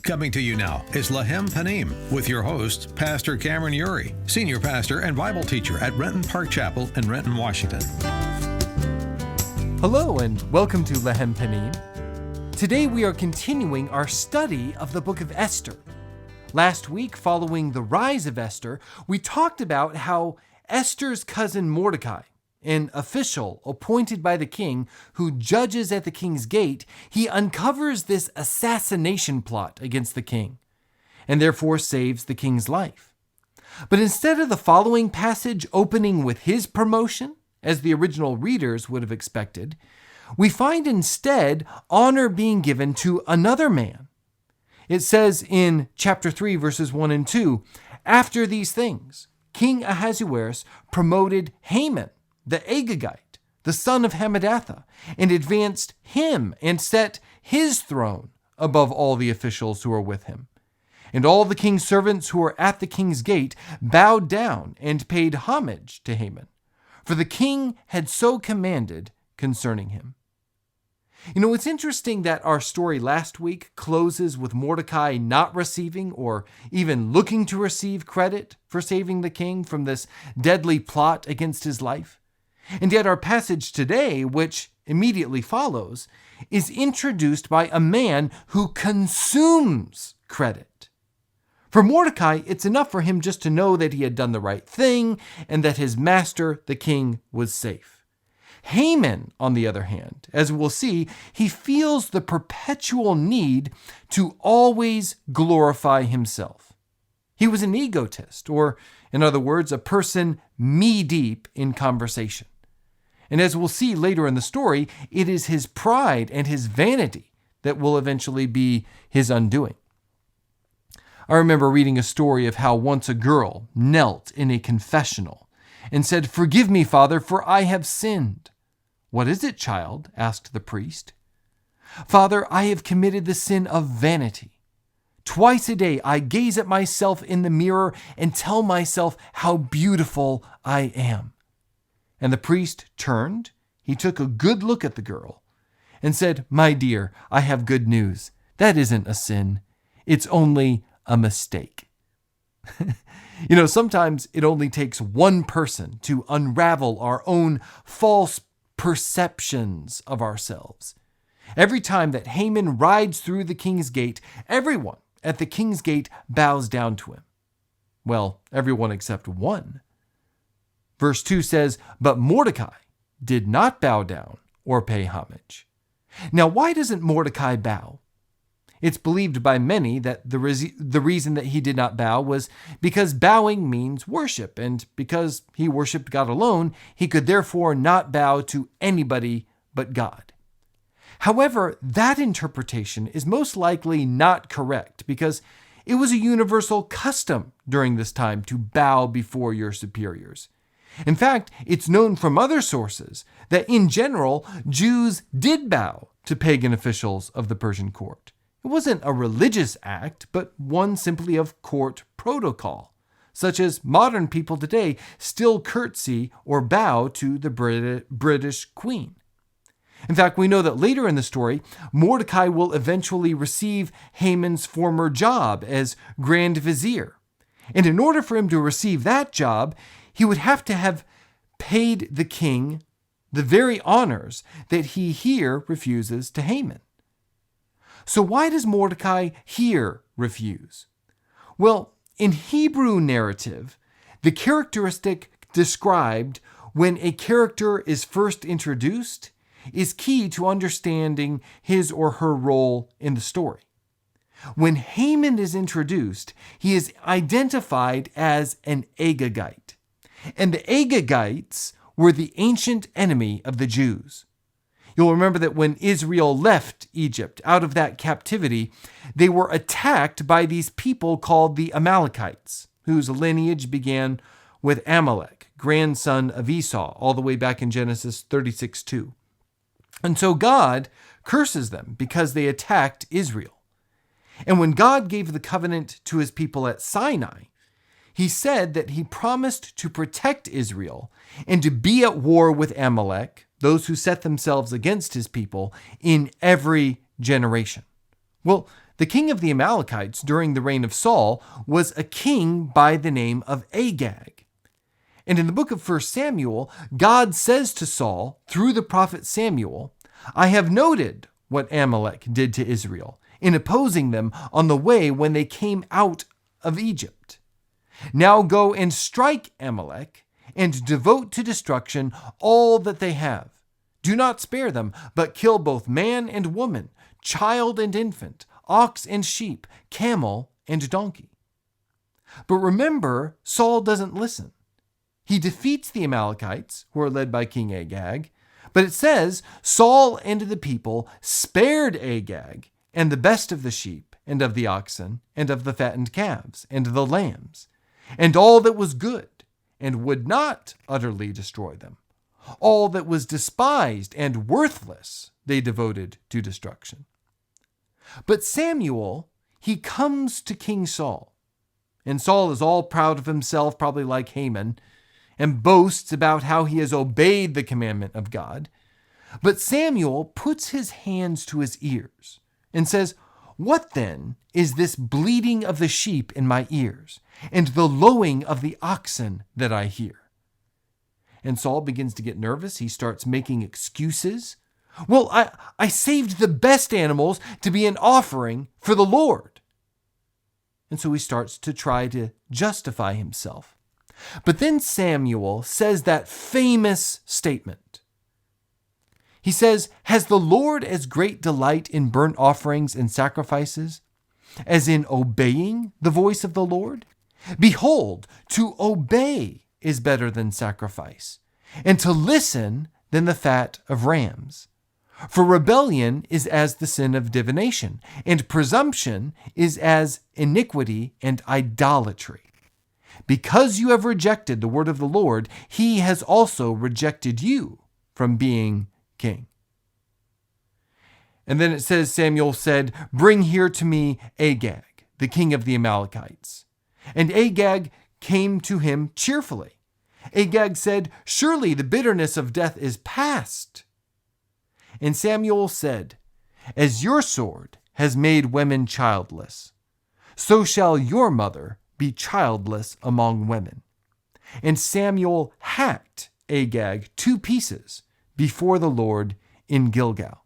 Coming to you now is Lechem Panim with your host, Pastor Cameron Uri, Senior Pastor and Bible Teacher at Renton Park Chapel in Renton, Washington. Hello and welcome to Lechem Panim. Today we are continuing our study of the book of Esther. Last week, following the rise of Esther, we talked about how Esther's cousin Mordecai, an official appointed by the king who judges at the king's gate, he uncovers this assassination plot against the king and therefore saves the king's life. But instead of the following passage opening with his promotion, as the original readers would have expected, we find instead honor being given to another man. It says in chapter 3, verses 1 and 2, "After these things, King Ahasuerus promoted Haman, the Agagite, the son of Hammedatha, and advanced him and set his throne above all the officials who were with him. And all the king's servants who were at the king's gate bowed down and paid homage to Haman, for the king had so commanded concerning him." You know, it's interesting that our story last week closes with Mordecai not receiving or even looking to receive credit for saving the king from this deadly plot against his life. And yet our passage today, which immediately follows, is introduced by a man who consumes credit. For Mordecai, it's enough for him just to know that he had done the right thing and that his master, the king, was safe. Haman, on the other hand, as we'll see, he feels the perpetual need to always glorify himself. He was an egotist, or in other words, a person me-deep in conversation. And as we'll see later in the story, it is his pride and his vanity that will eventually be his undoing. I remember reading a story of how once a girl knelt in a confessional and said, "Forgive me, Father, for I have sinned." "What is it, child?" asked the priest. "Father, I have committed the sin of vanity. Twice a day I gaze at myself in the mirror and tell myself how beautiful I am." And the priest turned, he took a good look at the girl, and said, "My dear, I have good news. That isn't a sin. It's only a mistake." You know, sometimes it only takes one person to unravel our own false perceptions of ourselves. Every time that Haman rides through the king's gate, everyone at the king's gate bows down to him. Well, everyone except one. Verse 2 says, "But Mordecai did not bow down or pay homage." Now, why doesn't Mordecai bow? It's believed by many that the reason that he did not bow was because bowing means worship, and because he worshiped God alone, he could therefore not bow to anybody but God. However, that interpretation is most likely not correct, because it was a universal custom during this time to bow before your superiors. In fact, it's known from other sources that in general, Jews did bow to pagan officials of the Persian court. It wasn't a religious act, but one simply of court protocol, such as modern people today still curtsy or bow to the British Queen. In fact, we know that later in the story, Mordecai will eventually receive Haman's former job as Grand Vizier. And in order for him to receive that job, he would have to have paid the king the very honors that he here refuses to Haman. So why does Mordecai here refuse? Well, in Hebrew narrative, the characteristic described when a character is first introduced is key to understanding his or her role in the story. When Haman is introduced, he is identified as an Agagite. And the Agagites were the ancient enemy of the Jews. You'll remember that when Israel left Egypt out of that captivity, they were attacked by these people called the Amalekites, whose lineage began with Amalek, grandson of Esau, all the way back in Genesis 36:2. And so God curses them because they attacked Israel. And when God gave the covenant to his people at Sinai, he said that he promised to protect Israel and to be at war with Amalek, those who set themselves against his people, in every generation. Well, The king of the Amalekites during the reign of Saul was a king by the name of Agag. And in the book of 1 Samuel, God says to Saul, through the prophet Samuel, I have noted what Amalek did to Israel in opposing them on the way when they came out of Egypt. Now go and strike Amalek and devote to destruction all that they have. Do not spare them, but kill both man and woman, child and infant, ox and sheep, camel and donkey. But remember, Saul doesn't listen. He defeats the Amalekites, who are led by King Agag, but it says Saul and the people spared Agag and the best of the sheep and of the oxen and of the fattened calves and the lambs and all that was good, and would not utterly destroy them. All that was despised and worthless they devoted to destruction. But Samuel, he comes to King Saul, and Saul is all proud of himself, probably like Haman, and boasts about how he has obeyed the commandment of God. But Samuel puts his hands to his ears and says, What then is this bleating of the sheep in my ears, and the lowing of the oxen that I hear? And Saul begins to get nervous. He starts making excuses. Well, I saved the best animals to be an offering for the Lord. And so he starts to try to justify himself. But then Samuel says that famous statement. He says, Has the Lord as great delight in burnt offerings and sacrifices as in obeying the voice of the Lord? Behold, to obey is better than sacrifice, and to listen than the fat of rams. For rebellion is as the sin of divination, and presumption is as iniquity and idolatry. Because you have rejected the word of the Lord, he has also rejected you from being king. And then it says, Samuel said, Bring here to me Agag, the king of the Amalekites. And Agag came to him cheerfully. Agag said, Surely the bitterness of death is past. And Samuel said, As your sword has made women childless, so shall your mother be childless among women. And Samuel hacked Agag 2 pieces before the Lord in Gilgal.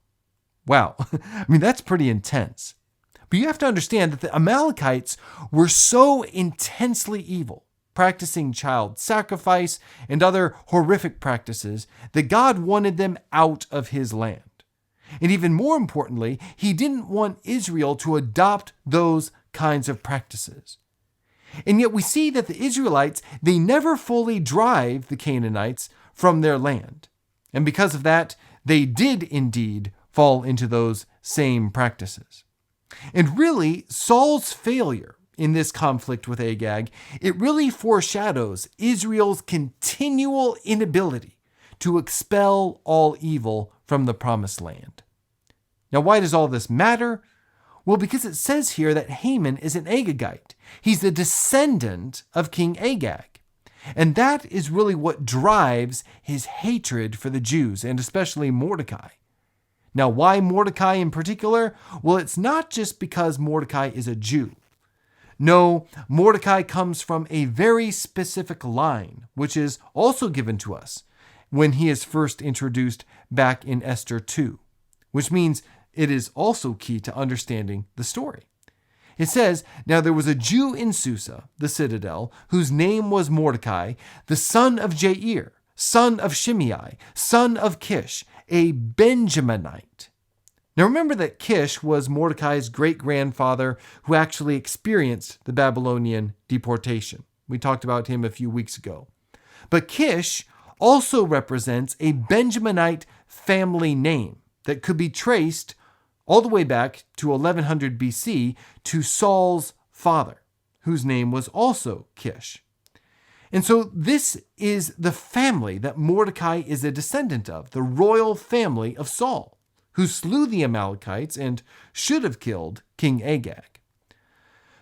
Wow, I mean, that's pretty intense. But you have to understand that the Amalekites were so intensely evil, practicing child sacrifice and other horrific practices, that God wanted them out of his land. And even more importantly, he didn't want Israel to adopt those kinds of practices. And yet we see that the Israelites, they never fully drive the Canaanites from their land. And because of that, they did indeed fall into those same practices. And really, Saul's failure in this conflict with Agag, it really foreshadows Israel's continual inability to expel all evil from the promised land. Now, why does all this matter? Well, because it says here that Haman is an Agagite. He's the descendant of King Agag. And that is really what drives his hatred for the Jews, and especially Mordecai. Now, why Mordecai in particular? Well, it's not just because Mordecai is a Jew. No, Mordecai comes from a very specific line, which is also given to us when he is first introduced back in Esther 2, which means it is also key to understanding the story. It says, Now there was a Jew in Susa, the citadel, whose name was Mordecai, the son of Jair, son of Shimei, son of Kish, a Benjaminite. Now remember that Kish was Mordecai's great-grandfather who actually experienced the Babylonian deportation. We talked about him a few weeks ago. But Kish also represents a Benjaminite family name that could be traced all the way back to 1100 BC to Saul's father, whose name was also Kish. And so this is the family that Mordecai is a descendant of, the royal family of Saul, who slew the Amalekites and should have killed King Agag.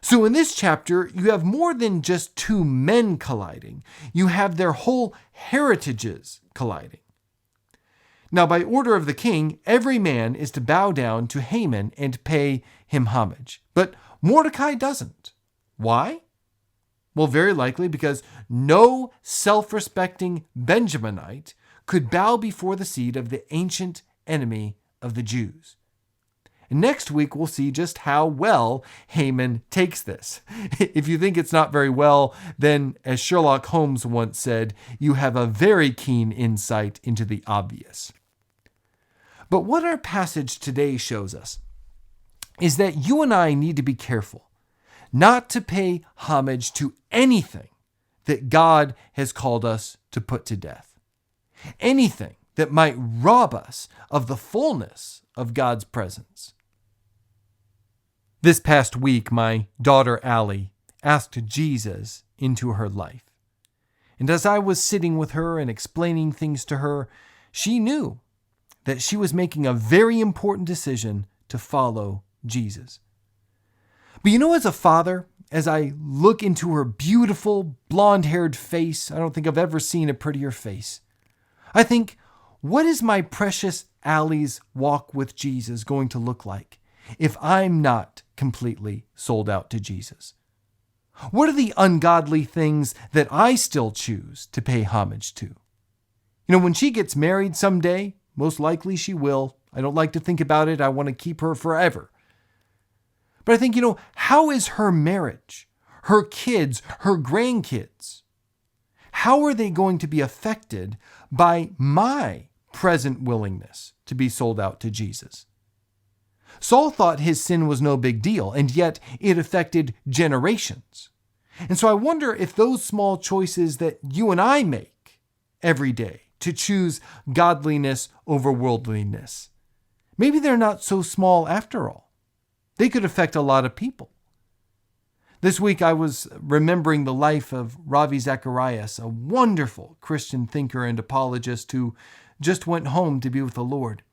So in this chapter, you have more than just 2 men colliding. You have their whole heritages colliding. Now, by order of the king, every man is to bow down to Haman and pay him homage. But Mordecai doesn't. Why? Well, very likely because no self-respecting Benjaminite could bow before the seat of the ancient enemy of the Jews. And next week, we'll see just how well Haman takes this. If you think it's not very well, then, as Sherlock Holmes once said, you have a very keen insight into the obvious. But what our passage today shows us is that you and I need to be careful not to pay homage to anything that God has called us to put to death. Anything that might rob us of the fullness of God's presence. This past week, my daughter Allie asked Jesus into her life. And as I was sitting with her and explaining things to her, she knew that she was making a very important decision to follow Jesus. But as a father, as I look into her beautiful blonde-haired face, I don't think I've ever seen a prettier face. I think, what is my precious Allie's walk with Jesus going to look like if I'm not completely sold out to Jesus? What are the ungodly things that I still choose to pay homage to? When she gets married someday, most likely she will. I don't like to think about it. I want to keep her forever. But I think, how is her marriage, her kids, her grandkids? How are they going to be affected by my present willingness to be sold out to Jesus? Saul thought his sin was no big deal, and yet it affected generations. And so I wonder if those small choices that you and I make every day to choose godliness over worldliness, maybe they're not so small after all. They could affect a lot of people. This week I was remembering the life of Ravi Zacharias, a wonderful Christian thinker and apologist who just went home to be with the Lord.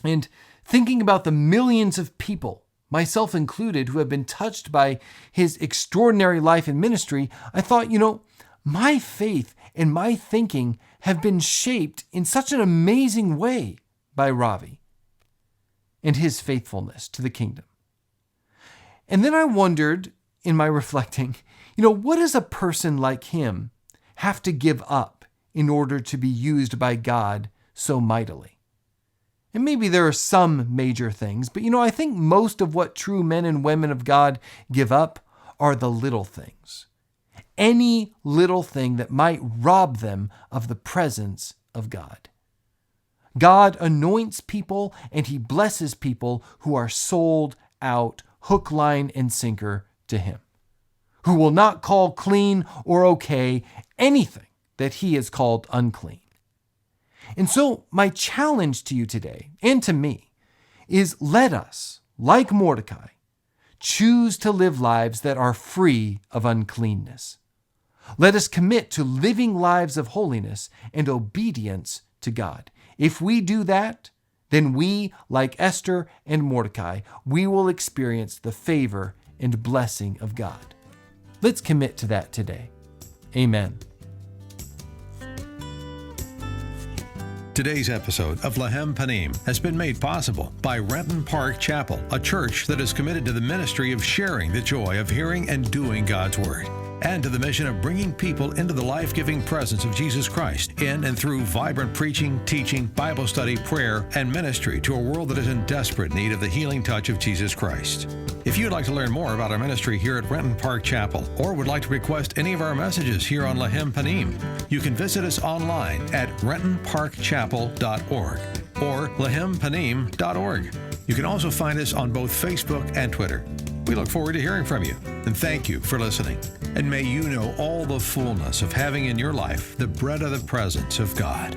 And thinking about the millions of people, myself included, who have been touched by his extraordinary life and ministry, I thought, my faith and my thinking have been shaped in such an amazing way by Ravi and his faithfulness to the kingdom. And then I wondered, in my reflecting, what does a person like him have to give up in order to be used by God so mightily? And maybe there are some major things, but I think most of what true men and women of God give up are the little things. Any little thing that might rob them of the presence of God. God anoints people and he blesses people who are sold out, hook, line, and sinker to him, who will not call clean or okay anything that he has called unclean. And so my challenge to you today, and to me, is let us, like Mordecai, choose to live lives that are free of uncleanness. Let us commit to living lives of holiness and obedience to God. If we do that, then we, like Esther and Mordecai, we will experience the favor and blessing of God. Let's commit to that today. Amen. Today's episode of Lechem Panim has been made possible by Renton Park Chapel, a church that is committed to the ministry of sharing the joy of hearing and doing God's Word, and to the mission of bringing people into the life-giving presence of Jesus Christ in and through vibrant preaching, teaching, Bible study, prayer, and ministry to a world that is in desperate need of the healing touch of Jesus Christ. If you'd like to learn more about our ministry here at Renton Park Chapel, or would like to request any of our messages here on Lechem Panim, you can visit us online at rentonparkchapel.org or lechempanim.org. You can also find us on both Facebook and Twitter. We look forward to hearing from you, and thank you for listening. And may you know all the fullness of having in your life the bread of the presence of God.